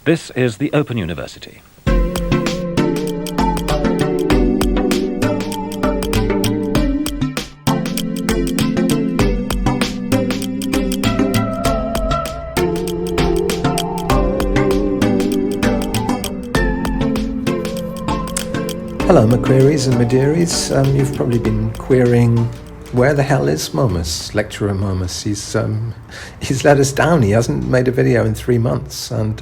This is the Open University. Hello, McQueries and Maderies. You've probably been querying where the hell is Momus, lecturer Momus. He's let us down. He hasn't made a video in 3 months, and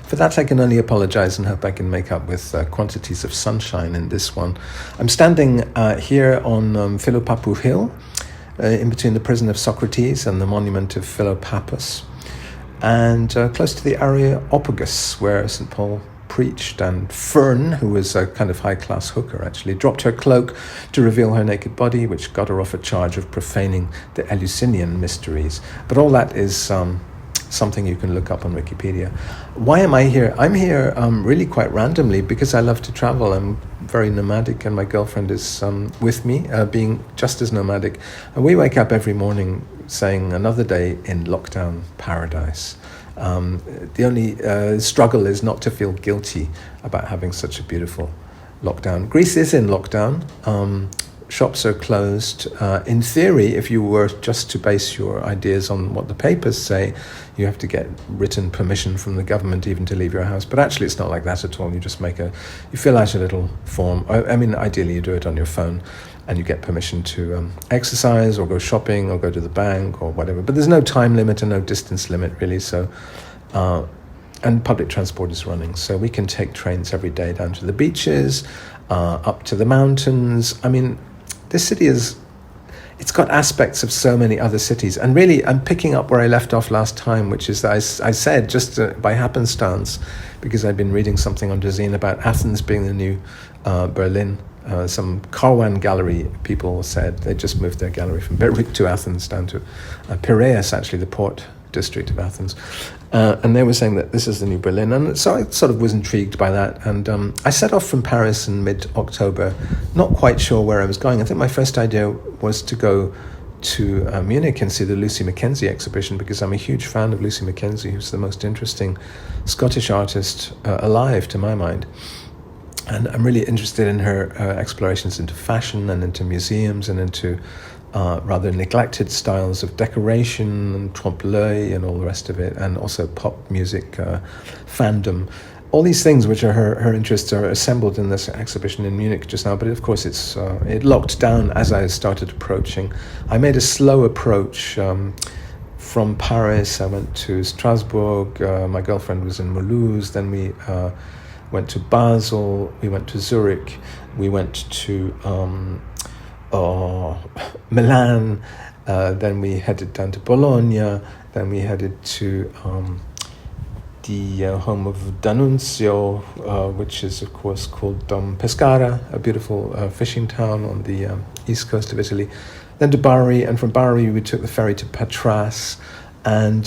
for that I can only apologise and hope I can make up with quantities of sunshine in this one. I'm standing here on Philopappou Hill, in between the prison of Socrates and the monument of Philopappus, and close to the Areopagus where St. Paul preached, and Fern, who was a kind of high-class hooker actually, dropped her cloak to reveal her naked body, which got her off a charge of profaning the Eleusinian mysteries. But all that is something you can look up on Wikipedia. Why am I here? I'm here really quite randomly because I love to travel. I'm very nomadic, and my girlfriend is with me, being just as nomadic. And we wake up every morning saying another day in lockdown paradise. The only struggle is not to feel guilty about having such a beautiful lockdown. Greece is in lockdown. Shops are closed. In theory, if you were just to base your ideas on what the papers say, you have to get written permission from the government even to leave your house. But actually, it's not like that at all. You just you fill out a little form. I mean, ideally, you do it on your phone, and you get permission to exercise or go shopping or go to the bank or whatever. But there's no time limit and no distance limit, really. So, and public transport is running. So we can take trains every day down to the beaches, up to the mountains. I mean, this city it's got aspects of so many other cities. And really, I'm picking up where I left off last time, which is that I said, just by happenstance, because I've been reading something on Dezeen about Athens being the new Berlin. Some Karwan gallery people said they just moved their gallery from Beirut to Athens down to Piraeus, actually, the port district of Athens. And they were saying that this is the new Berlin. And so I sort of was intrigued by that. And I set off from Paris in mid-October, not quite sure where I was going. I think my first idea was to go to Munich and see the Lucy Mackenzie exhibition, because I'm a huge fan of Lucy Mackenzie, who's the most interesting Scottish artist alive, to my mind. And I'm really interested in her explorations into fashion and into museums and into rather neglected styles of decoration and trompe-l'oeil and all the rest of it, and also pop music fandom. All these things which are her interests are assembled in this exhibition in Munich just now, but of course it locked down as I started approaching. I made a slow approach from Paris. I went to Strasbourg. My girlfriend was in Mulhouse. Then we went to Basel, we went to Zurich, we went to Milan, then we headed down to Bologna, then we headed to the home of D'Annunzio, which is of course called Pescara, a beautiful fishing town on the east coast of Italy, then to Bari, and from Bari we took the ferry to Patras. And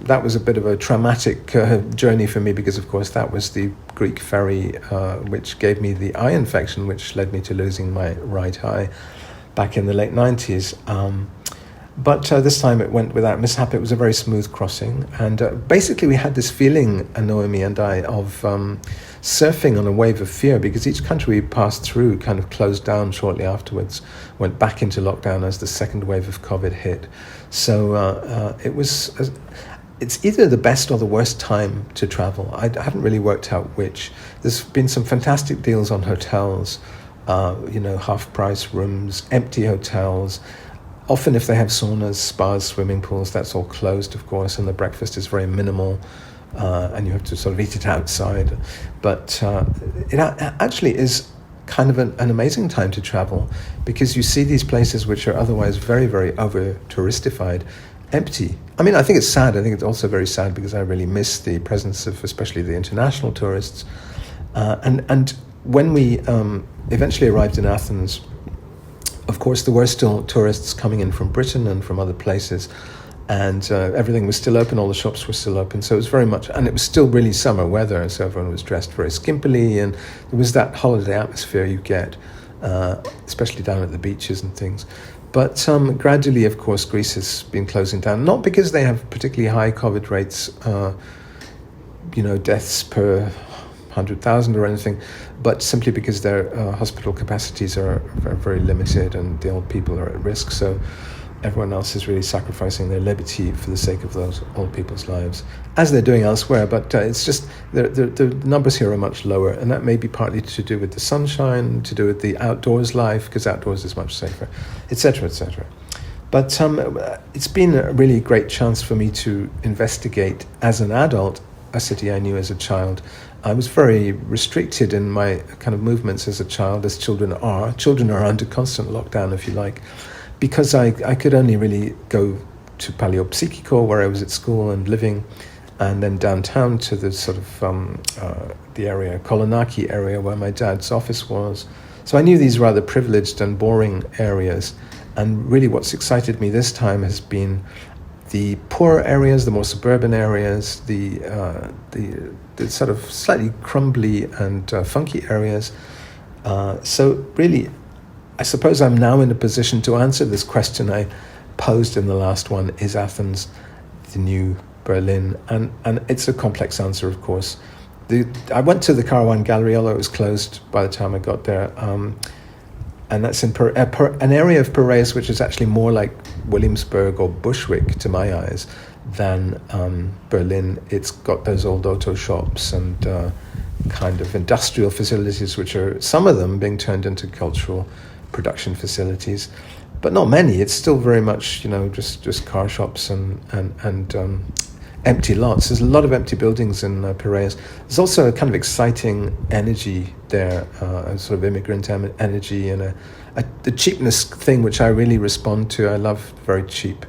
that was a bit of a traumatic journey for me, because, of course, that was the Greek ferry which gave me the eye infection, which led me to losing my right eye back in the late 90s. But this time it went without mishap. It was a very smooth crossing. And basically we had this feeling, Noemi and I, of surfing on a wave of fear, because each country we passed through kind of closed down shortly afterwards, went back into lockdown as the second wave of COVID hit. So it's either the best or the worst time to travel. I haven't really worked out which. There's been some fantastic deals on hotels, half-price rooms, empty hotels. Often if they have saunas, spas, swimming pools, that's all closed, of course, and the breakfast is very minimal, and you have to sort of eat it outside. But it actually is kind of an amazing time to travel, because you see these places which are otherwise very, very over-touristified, empty. I mean, I think it's sad. I think it's also very sad because I really miss the presence of especially the international tourists. And when we eventually arrived in Athens, of course, there were still tourists coming in from Britain and from other places, and everything was still open, all the shops were still open, so it was very much, and it was still really summer weather, so everyone was dressed very skimpily, and there was that holiday atmosphere you get, especially down at the beaches and things. But gradually, of course, Greece has been closing down, not because they have particularly high COVID rates, deaths per 100,000 or anything, but simply because their hospital capacities are very limited and the old people are at risk. So everyone else is really sacrificing their liberty for the sake of those old people's lives, as they're doing elsewhere. But it's just the numbers here are much lower, and that may be partly to do with the sunshine, to do with the outdoors life, because outdoors is much safer, etc., etc. But it's been a really great chance for me to investigate, as an adult, a city I knew as a child. I was very restricted in my kind of movements as a child, as children are. Children are under constant lockdown, if you like, because I could only really go to Paleopsychiko, where I was at school and living, and then downtown to the sort of the area, Kolonaki area, where my dad's office was. So I knew these rather privileged and boring areas. And really what's excited me this time has been the poorer areas, the more suburban areas, the sort of slightly crumbly and funky areas. So really, I suppose I'm now in a position to answer this question I posed in the last one: is Athens the new Berlin? And it's a complex answer, of course. I went to the Karawan Gallery, although it was closed by the time I got there. And that's in an area of Piraeus which is actually more like Williamsburg or Bushwick to my eyes than Berlin. It's got those old auto shops and kind of industrial facilities, which are, some of them, being turned into cultural production facilities, but not many. It's still very much, just car shops and empty lots. There's a lot of empty buildings in Piraeus. There's also a kind of exciting energy there, a sort of immigrant energy, and the cheapness thing, which I really respond to. I love very cheap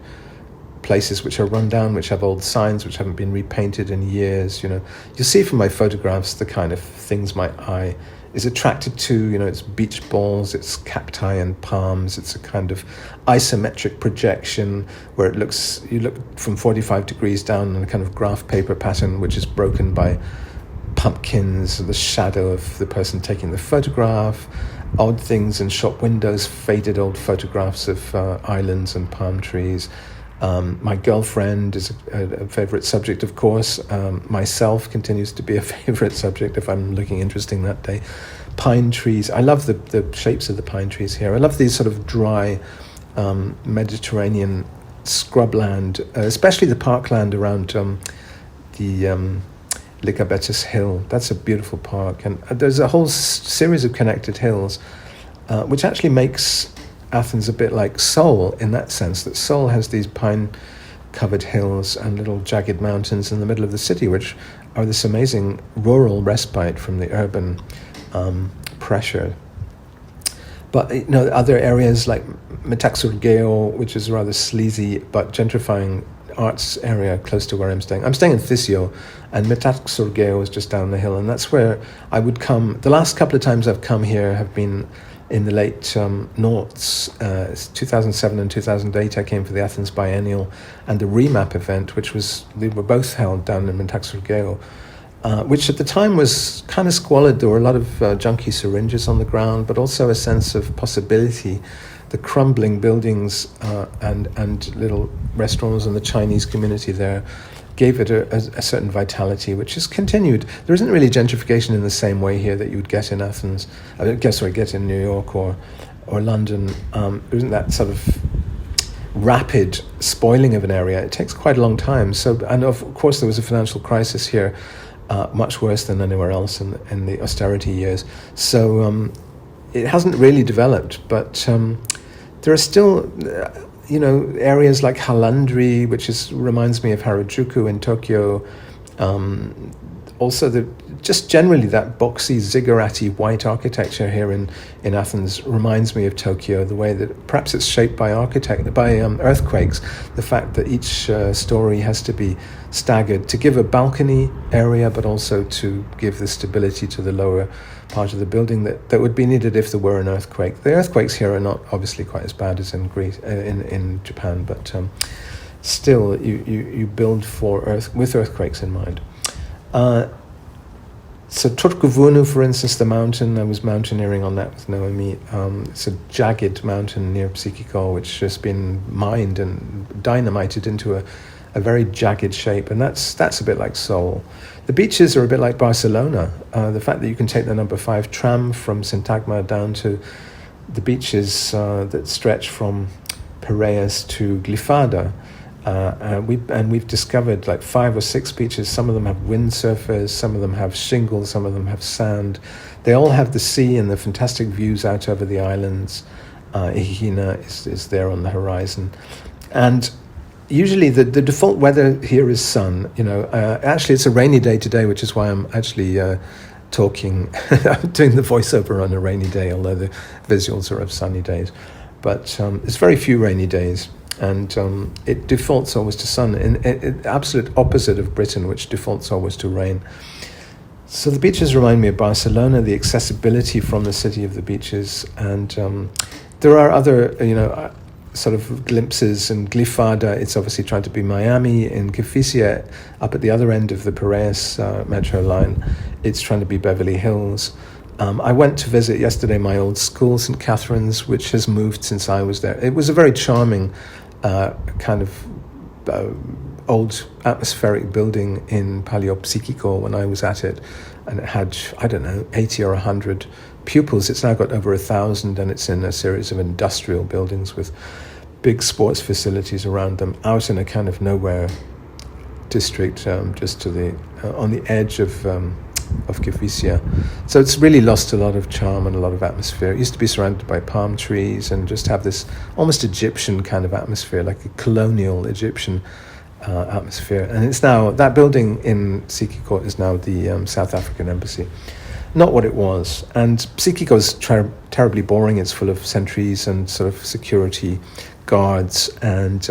places which are run down, which have old signs, which haven't been repainted in years. You'll see from my photographs the kind of things my eye is attracted to. It's beach balls, it's cacti and palms, it's a kind of isometric projection where you look from 45 degrees down in a kind of graph paper pattern, which is broken by pumpkins, the shadow of the person taking the photograph, odd things in shop windows, faded old photographs of islands and palm trees. My girlfriend is a favorite subject, of course. Myself continues to be a favorite subject if I'm looking interesting that day. Pine trees. I love the shapes of the pine trees here. I love these sort of dry Mediterranean scrubland, especially the parkland around the Lycabettus Hill. That's a beautiful park. And there's a whole series of connected hills, which actually makes Athens a bit like Seoul, in that sense, that Seoul has these pine-covered hills and little jagged mountains in the middle of the city, which are this amazing rural respite from the urban pressure. But other areas like Metaxourgeio, which is a rather sleazy but gentrifying arts area close to where I'm staying. I'm staying in Thysio, and Metaxourgeio is just down the hill, and that's where I would come. The last couple of times I've come here have been in the late noughts. 2007 and 2008 I came for the Athens Biennial and the Remap event, they were both held down in Metaxourgeio, which at the time was kind of squalid. There were a lot of junky syringes on the ground, but also a sense of possibility. The crumbling buildings and little restaurants and the Chinese community there gave it a certain vitality, which has continued. There isn't really gentrification in the same way here that you would get in Athens. I guess I get in New York or London. There isn't that sort of rapid spoiling of an area. It takes quite a long time. And of course there was a financial crisis here, much worse than anywhere else in the austerity years. So it hasn't really developed, but there are still areas like Halandri, which reminds me of Harajuku in Tokyo. Also, just generally that boxy, zigguratty white architecture here in Athens reminds me of Tokyo. The way that perhaps it's shaped by earthquakes. The fact that each story has to be staggered to give a balcony area, but also to give the stability to the lower part of the building that would be needed if there were an earthquake. The earthquakes here are not obviously quite as bad as in Greece, in Japan, but still you build with earthquakes in mind. So Turkuvunu, for instance, the mountain, I was mountaineering on that with Naomi. It's a jagged mountain near Psychikol, which has been mined and dynamited into a very jagged shape, and that's a bit like Seoul. The beaches are a bit like Barcelona. The fact that you can take the number 5 tram from Syntagma down to the beaches that stretch from Piraeus to Glyfada. And we've discovered like 5 or 6 beaches. Some of them have windsurfers, some of them have shingle, some of them have sand. They all have the sea and the fantastic views out over the islands. Ihina is there on the horizon. And usually the default weather here is sun. Actually it's a rainy day today, which is why I'm actually talking, I'm doing the voiceover on a rainy day, although the visuals are of sunny days. But there's very few rainy days. And it defaults always to sun, in absolute opposite of Britain, which defaults always to rain. So the beaches remind me of Barcelona, the accessibility from the city of the beaches, and there are other, sort of glimpses. In Glyfada, it's obviously trying to be Miami. In Kifisia, up at the other end of the Piraeus metro line, it's trying to be Beverly Hills. I went to visit yesterday my old school, St. Catherine's, which has moved since I was there. It was a very charming kind of old atmospheric building in Paleopsychiko when I was at it, and it had, 80 or 100 pupils. It's now got over 1,000, and it's in a series of industrial buildings with big sports facilities around them, out in a kind of nowhere district, just to the on the edge of Kifisia. So it's really lost a lot of charm and a lot of atmosphere. It used to be surrounded by palm trees and just have this almost Egyptian kind of atmosphere, like a colonial Egyptian atmosphere. And it's now, that building in Sikiko is now the South African embassy. Not what it was. And Sikiko is terribly boring. It's full of sentries and sort of security guards and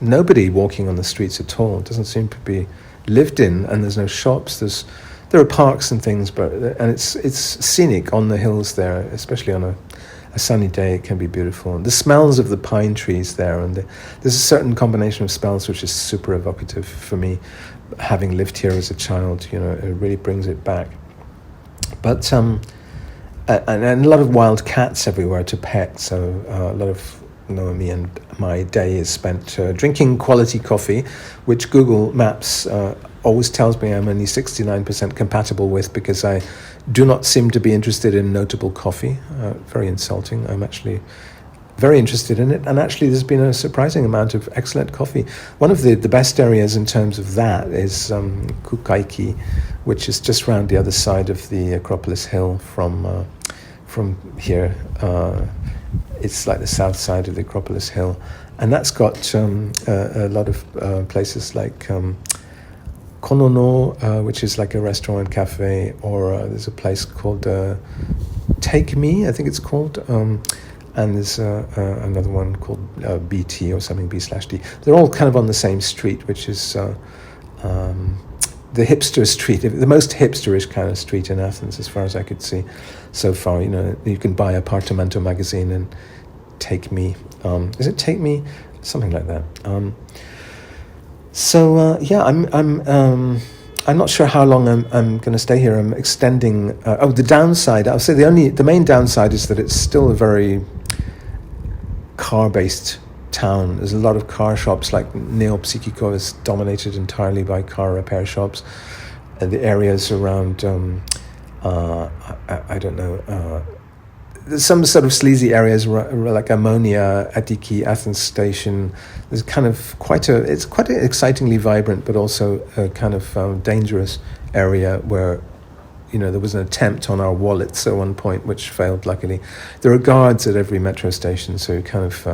nobody walking on the streets at all. It doesn't seem to be lived in, and there's no shops. There are parks and things, and it's scenic on the hills there, especially on a sunny day. It can be beautiful. And the smells of the pine trees there, and there's a certain combination of smells which is super evocative for me, having lived here as a child. It really brings it back. But and a lot of wild cats everywhere to pet. So a lot of Naomi and my day is spent drinking quality coffee, which Google Maps always tells me I'm only 69% compatible with, because I do not seem to be interested in notable coffee. Very insulting. I'm actually very interested in it, and actually there's been a surprising amount of excellent coffee. One of the best areas in terms of that is Kukaiki, which is just round the other side of the Acropolis Hill from here. It's like the south side of the Acropolis Hill, and that's got a lot of places like Konono, which is like a restaurant and cafe, or there's a place called Take Me, I think it's called, and there's another one called BT or something, B/D. They're all kind of on the same street, which is the hipster street, the most hipsterish kind of street in Athens, as far as I could see so far. You can buy Apartamento magazine and Take Me. Is it Take Me? Something like that. I'm not sure how long I'm going to stay here. I'm extending. The downside. I'll say the main downside is that it's still a very car-based town. There's a lot of car shops. Like Neo-Psychiko is dominated entirely by car repair shops. The areas around, I don't know. There's some sort of sleazy areas like Ammonia, Attiki, Athens Station. There's kind of it's quite an excitingly vibrant, but also a kind of dangerous area where, there was an attempt on our wallets at one point, which failed luckily. There are guards at every metro station, so you're kind of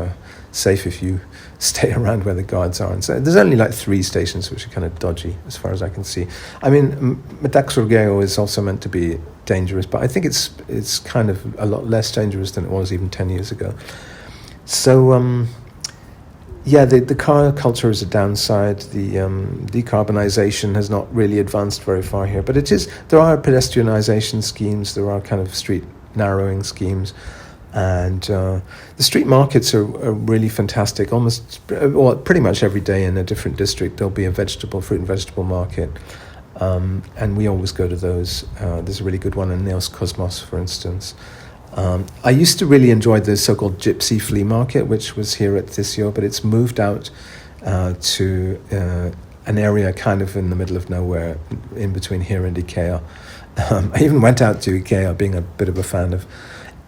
safe if you stay around where the guards are. And so there's only like 3 stations which are kind of dodgy, as far as I can see. I mean, Metaxorgeo is also meant to be dangerous, but I think it's kind of a lot less dangerous than it was even 10 years ago. So the car culture is a downside. The decarbonisation has not really advanced very far here, but there are pedestrianisation schemes, there are kind of street narrowing schemes, and the street markets are really fantastic. Pretty much every day in a different district there'll be a fruit and vegetable market. And we always go to those. There's a really good one in Neos Cosmos, for instance. I used to really enjoy the so-called Gypsy Flea Market, which was here at Thisio, but it's moved out to an area kind of in the middle of nowhere, in between here and IKEA. I even went out to IKEA, being a bit of a fan of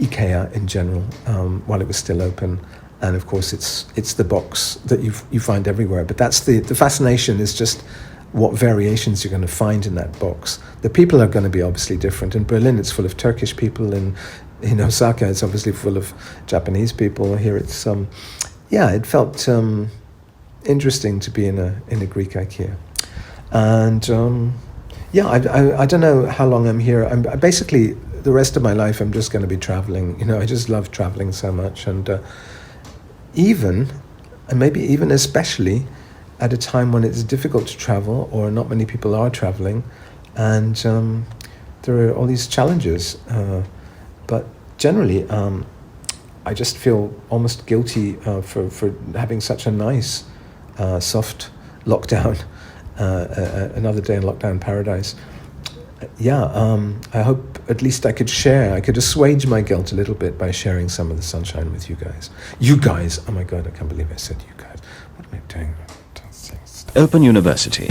IKEA in general, while it was still open. And of course, it's the box that you find everywhere. But that's the fascination, is just what variations you're going to find in that box. The people are going to be obviously different. In Berlin, it's full of Turkish people. In Osaka, it's obviously full of Japanese people. Here, it's it felt interesting to be in a Greek IKEA. And I don't know how long I'm here. I'm basically, the rest of my life, I'm just going to be traveling. I just love traveling so much. And maybe even especially at a time when it's difficult to travel, or not many people are traveling, and there are all these challenges. But generally, I just feel almost guilty for having such a nice, soft lockdown, another day in lockdown paradise. I hope at least I could assuage my guilt a little bit by sharing some of the sunshine with you guys. You guys, oh my God, I can't believe I said you guys. What am I doing? Open University.